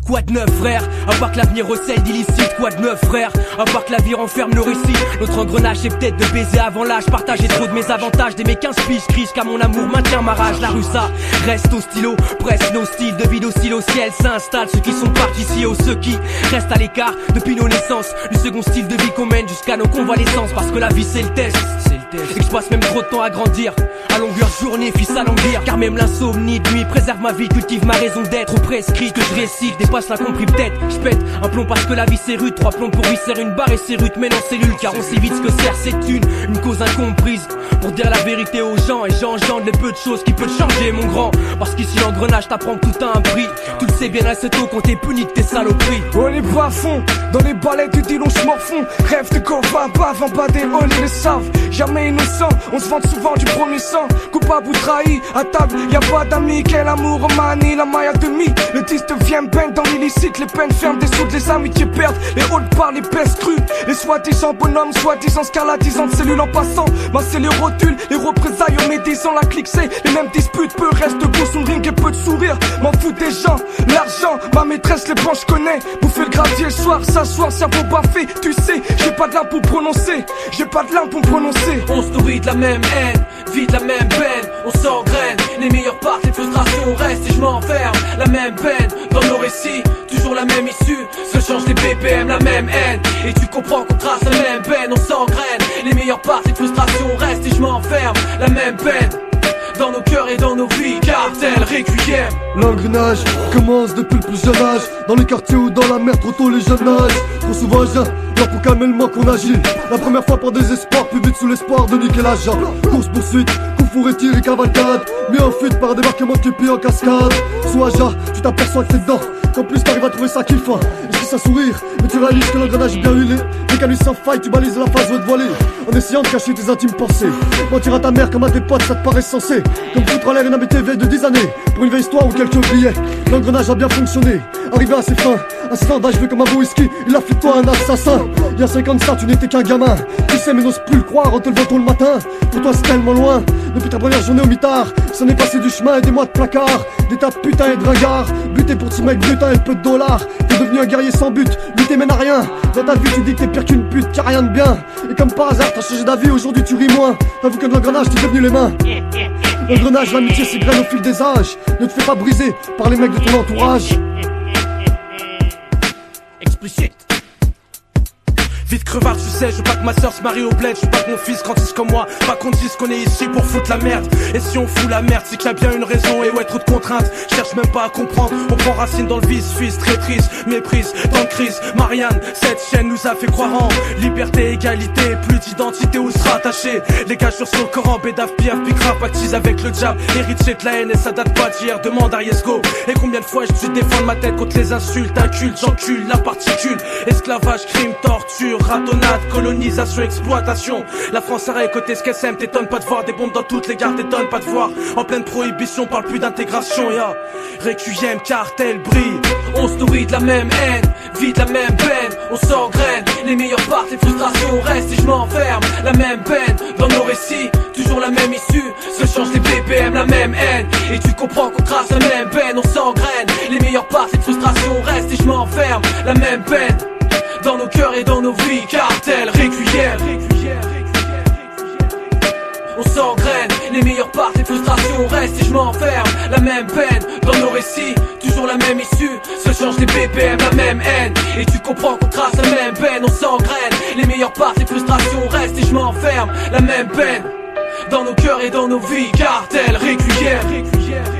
Quoi de neuf frère, à part que l'avenir recèle d'illicite. Quoi de neuf frère, à part que la vie renferme nos récits. Notre engrenage c'est peut-être de baiser avant l'âge. Partager trop de mes avantages, des mes 15 piges criche car mon amour maintient ma rage. La rue ça reste au stylo, presse nos styles de vie docile au ciel. S'installent ceux qui sont partis ici aux ceux qui restent à l'écart depuis nos naissances. Du second style de vie qu'on mène jusqu'à nos convalescences. Parce que la vie c'est le test, et que je passe même trop de temps à grandir. À longueur de journée, fils à languir. Car même l'insomnie de nuit préserve ma vie, cultive ma raison d'être. Au prescrit que je récite, dépasse l'incompris peut-être. Je pète un plomb parce que la vie c'est rude. 3 plombs pour visser une barre et c'est rude. Mais en cellule car on sait vite ce que sert cette une cause incomprise. Pour dire la vérité aux gens et j'engendre les peu de choses qui peuvent changer mon grand. Parce qu'ici l'engrenage t'apprend que tout a un prix. Tu le sais bien assez tôt quand t'es puni de tes saloperies. On est pas à fond, dans les balais du deal on se morfond. Rêve de corps bave en bas des halls ils le savent. Jamais innocent, on se vante souvent du premier sang. Coupable ou trahi, à table y'a pas d'amis. Quel amour manie, la maille à demi. Le 10 devient peine dans l'illicite. Les peines ferment, des soudes, les amitiés perdent. Les hautes barres, les pèses crues. Les soi-disant bonhommes, soi-disant scarlatisant de cellules en passant. Masser les rotules, les représailles en médisant. La clique c'est les mêmes disputes. Peu reste debout sous le ring et peu de sourire. M'en fous des gens, l'argent, ma maîtresse les branches connaît. Bouffer le gravier le soir, s'asseoir, cerveau baffé. Tu sais, j'ai pas de langue pour prononcer. J'ai pas de langue pour prononcer. On se nourrit de la même haine, vit de la même peine, on s'engraine. Les meilleures parts, les frustrations restent et je m'enferme. La même peine dans nos récits, toujours la même issue. Se change les BPM, la même haine. Et tu comprends qu'on trace la même peine, on s'engraine. Les meilleures parts, les frustrations restent et je m'enferme. La même peine dans nos cœurs et dans nos vies, cartel, requiem. L'engrenage commence depuis le plus jeune âge. Dans les quartiers ou dans la mer, trop tôt les jeunes âges. Trop souvent j'ai là pour calmer le manque qu'on agit. La première fois par désespoir, plus vite sous l'espoir de niquer l'agent. Course poursuite, coup fourré, tir et cavalcade. Mis en fuite par débarquement de képi en cascade. Sous Aja, tu t'aperçois que t'es dedans. Qu'en plus t'arrives à trouver ça kiffant. Esquisse un sourire, mais tu réalises que l'engrenage est bien huilé. Mécanisme sans faille, tu balises la phase de voiler. En essayant de cacher tes intimes pensées. Mentir à ta mère comme à tes potes, ça te paraît sensé. Comme foutre en l'air une amitié vieille de 10 années. Pour une vieille histoire ou quelques billets. L'engrenage a bien fonctionné. Arrivé à ses fins, un standard je veux comme un beau whisky. Il a fait de toi un assassin. Il y a 50 ça, tu n'étais qu'un gamin. Tu sais mais n'ose plus le croire en te levant tôt le matin. Pour toi c'est tellement loin. Depuis ta première journée au mitard, s'en est passé du chemin et des mois de placard. Des tas de putains et de ringards. Buté pour 6 mecs butins et peu de dollars. T'es devenu un guerrier sans but, lutter mène à rien. Dans ta vie tu dis que t'es pire qu'une pute, qu'il y a rien de bien. Et comme par hasard t'as changé d'avis, aujourd'hui tu ris moins. T'avoue que de l'engrenage t'es devenu les mains. L'engrenage, l'amitié s'égrène au fil des âges. Ne te fais pas briser par les mecs de ton entourage. Explicite. Vite crevard, tu sais, je veux pas que ma soeur se marie au bled. Je veux pas que mon fils grandisse comme moi. Pas qu'on dise qu'on est ici pour foutre la merde. Et si on fout la merde, c'est qu'il y a bien une raison. Et ouais, trop de contraintes, cherche même pas à comprendre. On prend racine dans le vice, fils, traîtrise, méprise, dans le crise. Marianne, cette chaîne nous a fait croire en liberté, égalité, plus d'identité où se rattacher. Les gars sur son Coran, bédaf, piaf, picrap, pactise avec le diable. Héritier de la haine et ça date pas d'hier, demande à Yesco. Et combien de fois je dû défendre ma tête contre les insultes, incultes, j'encule la particule. Esclavage, crime, torture, ratonnade, colonisation, exploitation. La France a récolté ce qu'elle sème. T'étonnes pas de voir des bombes dans toutes les gares. T'étonnes pas de voir en pleine prohibition. Parle plus d'intégration, ya Requiem, cartel, brille. On se nourrit de la même haine, vit de la même peine. On s'engraine, les meilleures parts, les frustrations restent et je m'enferme. La même peine dans nos récits, toujours la même issue. Se change les BPM, la même haine. Et tu comprends qu'on trace la même peine. On s'engraine, les meilleures parts, les frustrations restent et je m'enferme. La même peine dans nos cœurs et dans nos vies, cartel, requiem. On s'engraine, les meilleures parts, les frustrations restent et je m'enferme. La même peine dans nos récits, toujours la même issue. Se change les BPM, la même haine. Et tu comprends qu'on trace la même peine. On s'engraine, les meilleures parts, les frustrations restent et je m'enferme. La même peine dans nos cœurs et dans nos vies, cartel, requiem.